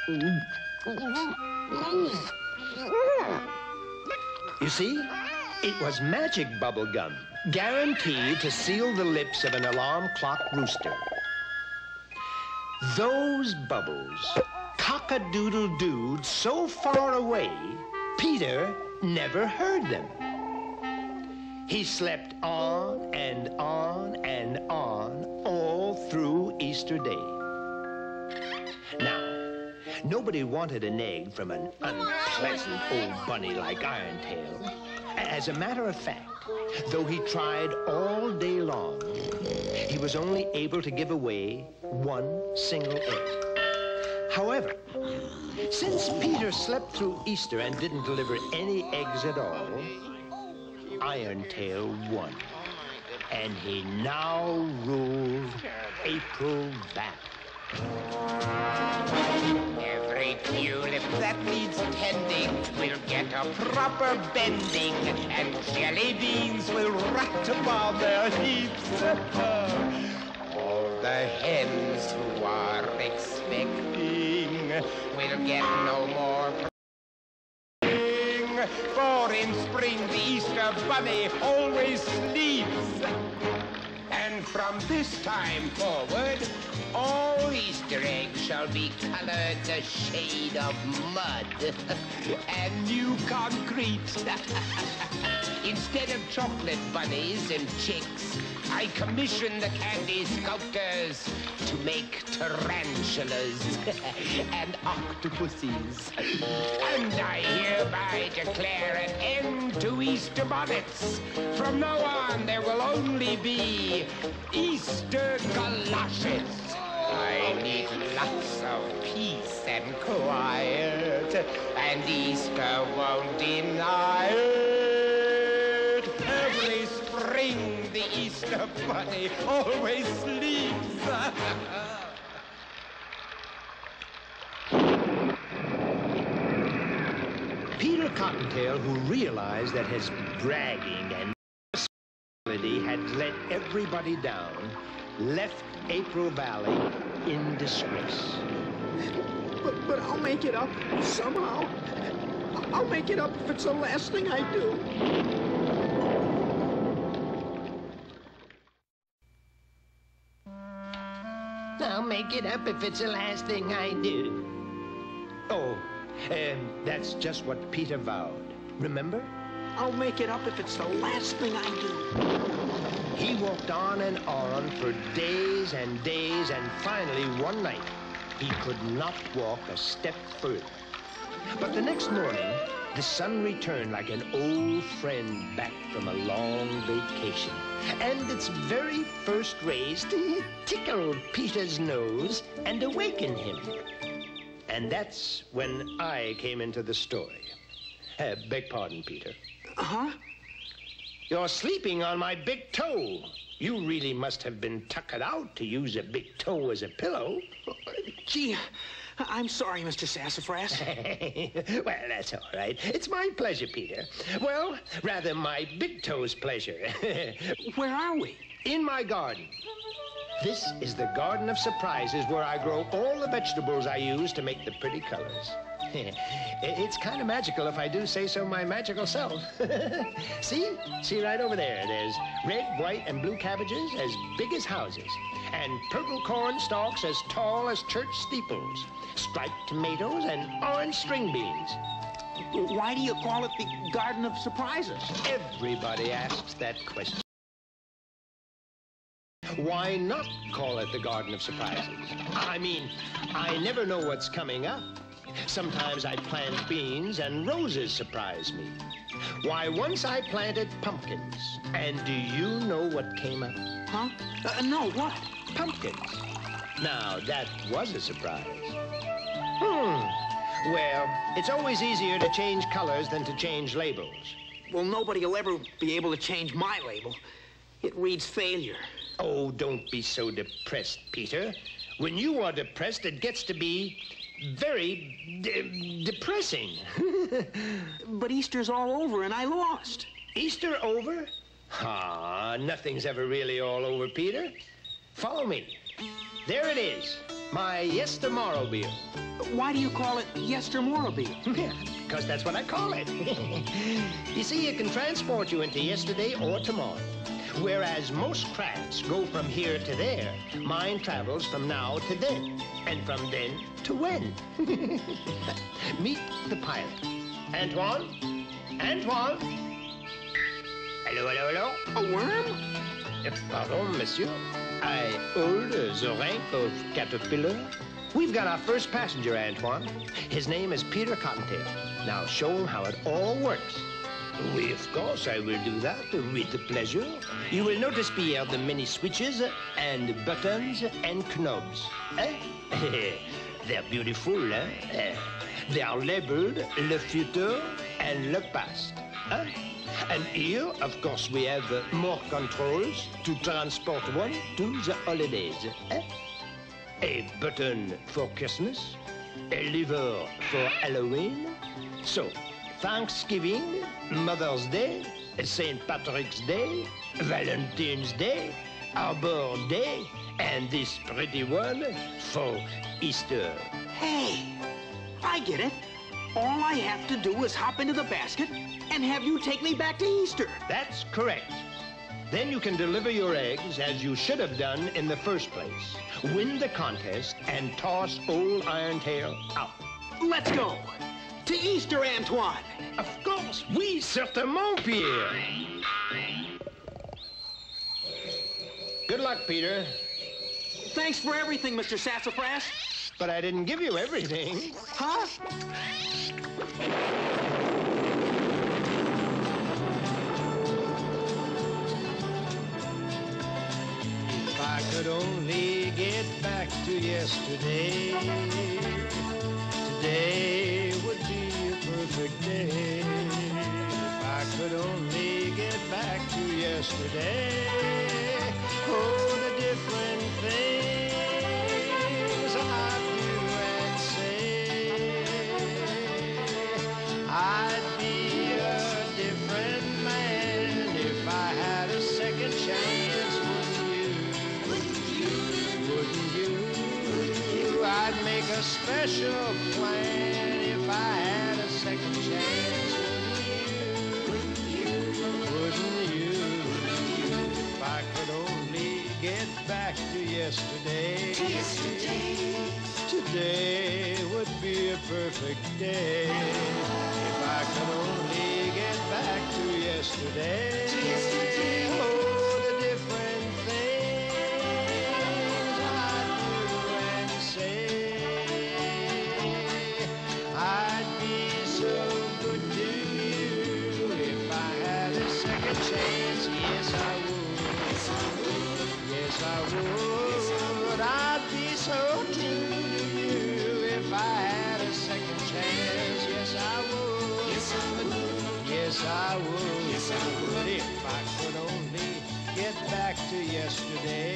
You see, it was magic bubble gum, guaranteed to seal the lips of an alarm clock rooster. Those bubbles, cock-a-doodle-dooed so far away, Peter never heard them. He slept on and on and on all through Easter Day. Now, nobody wanted an egg from an unpleasant old bunny like Irontail. As a matter of fact, though he tried all day long, he was only able to give away one single egg. However, since Peter slept through Easter and didn't deliver any eggs at all, Irontail won. And he now ruled April Valley. Every tulip that needs tending will get a proper bending, and jelly beans will rot upon their heaps. All the hens who are expecting will get no more praying, for in spring the Easter bunny always sleeps. And from this time forward, all Easter eggs shall be colored the shade of mud and new concrete. Instead of chocolate bunnies and chicks, I commission the candy sculptors to make tarantulas and octopuses. And I hereby declare an end to Easter bonnets. From now on, there will only be Easter galoshes. I need lots of peace and quiet, and Easter won't deny it. Every spring, the Easter bunny always sleeps. Peter Cottontail, who realized that his bragging and responsibility had let everybody down, left April Valley in disgrace. But I'll make it up somehow. I'll make it up if it's the last thing I do. I'll make it up if it's the last thing I do. Oh, that's just what Peter vowed. Remember? I'll make it up if it's the last thing I do. He walked on and on for days and days, and finally, one night, he could not walk a step further. But the next morning, the sun returned like an old friend back from a long vacation. And its very first rays tickled Peter's nose and awakened him. And that's when I came into the story. Beg pardon, Peter. Huh? You're sleeping on my big toe. You really must have been tuckered out to use a big toe as a pillow. Gee, I'm sorry, Mr. Sassafras. Well, that's all right. It's my pleasure, Peter. Well, rather my big toe's pleasure. Where are we? In my garden. This is the Garden of Surprises, where I grow all the vegetables I use to make the pretty colors. It's kind of magical, if I do say so my magical self. See right over there. There's red, white, and blue cabbages as big as houses, and purple corn stalks as tall as church steeples, striped tomatoes, and orange string beans. Why do you call it the Garden of Surprises? Everybody asks that question. Why not call it the Garden of Surprises? I mean, I never know what's coming up. Sometimes I plant beans and roses surprise me. Why, once I planted pumpkins. And do you know what came up? Huh? No, what? Pumpkins. Now, that was a surprise. Well, it's always easier to change colors than to change labels. Well, nobody will ever be able to change my label. It reads failure. Oh, don't be so depressed, Peter. When you are depressed, it gets to be very depressing. But Easter's all over and I lost. Easter over? Ah, nothing's ever really all over, Peter. Follow me. There it is. My yestermorrowmobile. Why do you call it yestermorrowmobile? Because that's what I call it. You see, it can transport you into yesterday or tomorrow. Whereas most crafts go from here to there, mine travels from now to then, and from then to when. Meet the pilot. Antoine? Antoine? Hello, hello, hello? A worm? Pardon, monsieur. I hold the rank of caterpillar. We've got our first passenger, Antoine. His name is Peter Cottontail. Now show him how it all works. Oui, of course, I will do that with pleasure. You will notice, Pierre, the many switches and buttons and knobs. Eh? They're beautiful, eh? They are labeled Le Futur and Le Past. Huh? And here, of course, we have more controls to transport one to the holidays. Eh? A button for Christmas, a lever for Halloween. So, Thanksgiving, Mother's Day, St. Patrick's Day, Valentine's Day, Arbor Day, and this pretty one for Easter. Hey, I get it. All I have to do is hop into the basket and have you take me back to Easter. That's correct. Then you can deliver your eggs as you should have done in the first place. Win the contest and toss old Irontail out. Let's go. To Easter, Antoine. Of course, oui, certainement, Pierre. Good luck, Peter. Thanks for everything, Mr. Sassafras. But I didn't give you everything. Huh? If I could only get back to yesterday, today would be a perfect day. If I could only get back to yesterday, oh, the different things I'd do and say. I'd be a different man if I had a second chance. Wouldn't you? I'd make a special plan if I had a second chance. Wouldn't you? If I could only get back to yesterday. Today would be a perfect day. If I could only get back to yesterday. Oh, the different things I'd do and say. I'd be so good to you if I had a second chance. Yes, I would. Yes, I would. I'd be so true to you if I had a second chance. Yes, I would. Yes, I would. Yes, I would. If I could only get back to yesterday.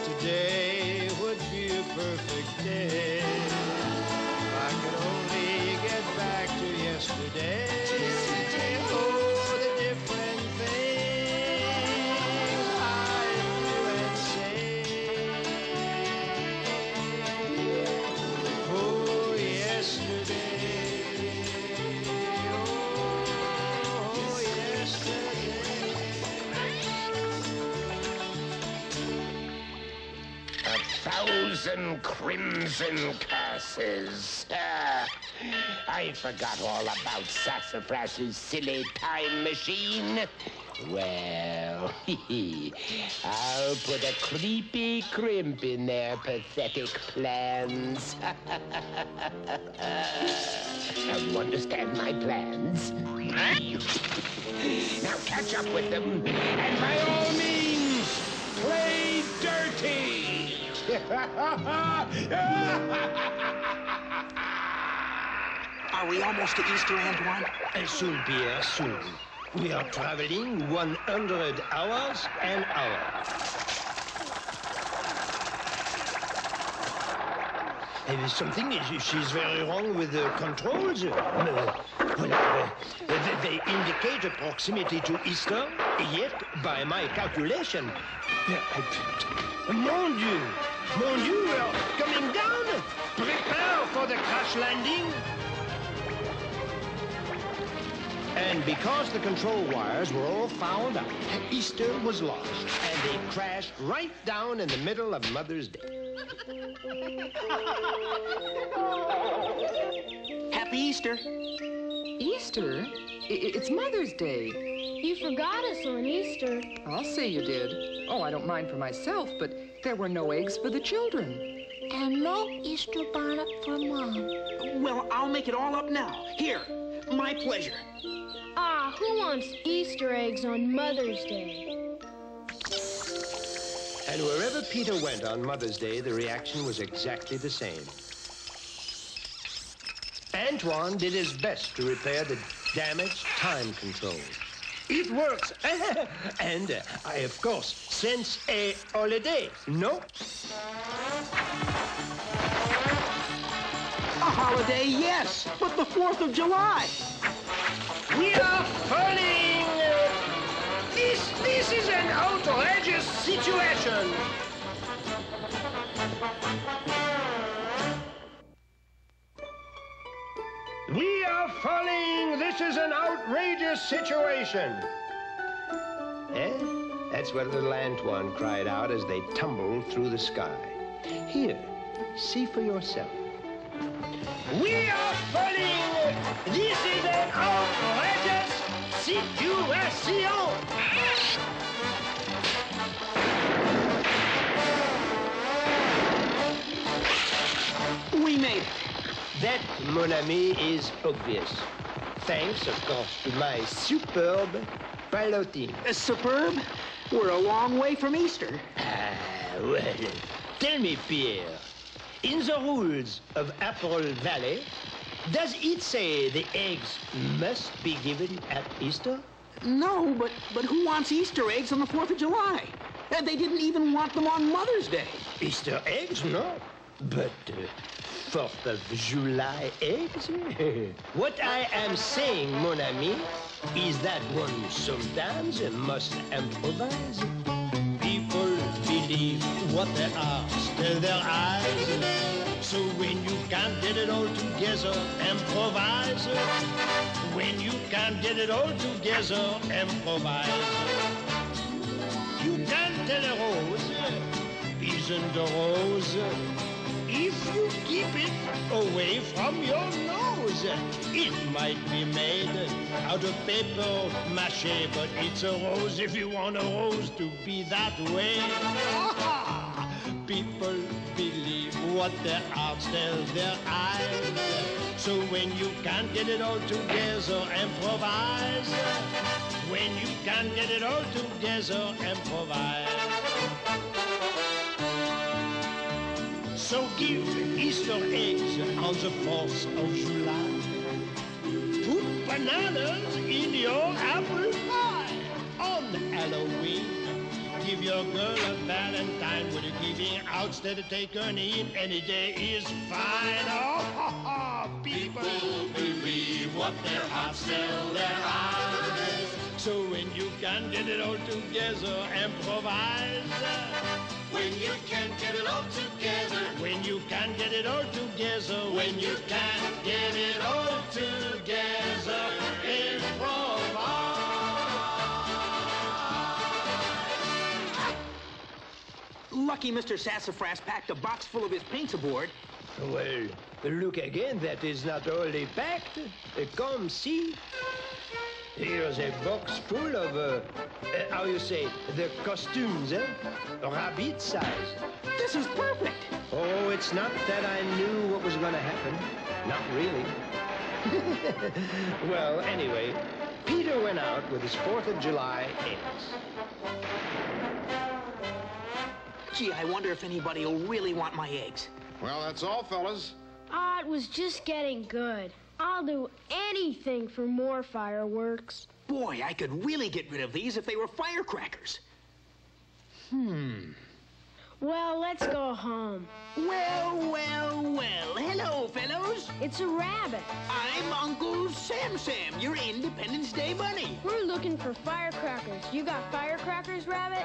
Today would be a perfect day. If I could only get back to yesterday. Oh, the different things I'd do and say. Oh, yesterday. Oh, yesterday. A thousand crimson curses. I forgot all about Sassafras's silly time machine. Well, I'll put a creepy crimp in their pathetic plans. Now, you understand my plans? Now catch up with them, and by all means, play dirty! Are we almost to Easter, Antoine? Soon, Pierre, soon. We are traveling 100 hours an hour. She's very wrong with the controls. They indicate a proximity to Easter, Yet, by my calculation, mon Dieu, we are coming down. Prepare for the crash landing. And because the control wires were all fouled up, Easter was lost, and they crashed right down in the middle of Mother's Day. Happy Easter. Easter? It's Mother's Day. You forgot us on Easter. I'll say you did. Oh, I don't mind for myself, but there were no eggs for the children. And no Easter bonnet for Mom. Well, I'll make it all up now. Here, my pleasure. Ah, who wants Easter eggs on Mother's Day? And wherever Peter went on Mother's Day, the reaction was exactly the same. Antoine did his best to repair the damaged time control. It works. And I, of course, sense a holiday, no? A holiday, yes, but the 4th of July. We are falling! This is an outrageous situation! We are falling! This is an outrageous situation! Eh? That's what little Antoine cried out as they tumbled through the sky. Here, see for yourself. We are falling! This is an outrageous situation! We made it. That, mon ami, is obvious. Thanks, of course, to my superb piloting. Superb? We're a long way from Easter. Well, tell me, Pierre, in the rules of Apple Valley, does it say the eggs must be given at Easter? No, but who wants Easter eggs on the 4th of July? They didn't even want them on Mother's Day. Easter eggs, no. But 4th of July eggs? What I am saying, mon ami, is that one sometimes must improvise. People believe what they are, still their eyes. So when you can't get it all together, improvise. When you can't get it all together, improvise. You can't tell a rose isn't a rose if you keep it away from your nose. It might be made out of paper mache, but it's a rose if you want a rose to be that way. People believe what their hearts tell their eyes. So when you can't get it all together, improvise. When you can't get it all together, improvise. So give Easter eggs on the 4th of July. Put bananas in your apple pie. On Halloween, give your girl a Valentine with a giving out instead of take her in. Any day is fine. Oh, people believe what their hearts tell their eyes. So when you can't get it all together, improvise. When you can't get it all together. When you can't get it all together. When you can't get it all together. Improvise. Lucky Mr. Sassafras packed a box full of his paints aboard. Well, look again, that is not only packed. Come, see. Here's a box full of, how you say, the costumes, eh? Rabbit size. This is perfect. Oh, it's not that I knew what was going to happen. Not really. Well, anyway, Peter went out with his 4th of July eggs. Gee, I wonder if anybody will really want my eggs. Well, that's all, fellas. Ah, it was just getting good. I'll do anything for more fireworks. Boy, I could really get rid of these if they were firecrackers. Well, let's go home. Well, well, well. Hello, fellows. It's a rabbit. I'm Uncle Sam, your Independence Day bunny. We're looking for firecrackers. You got firecrackers, Rabbit?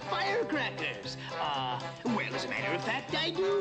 Firecrackers. Well, as a matter of fact, I do.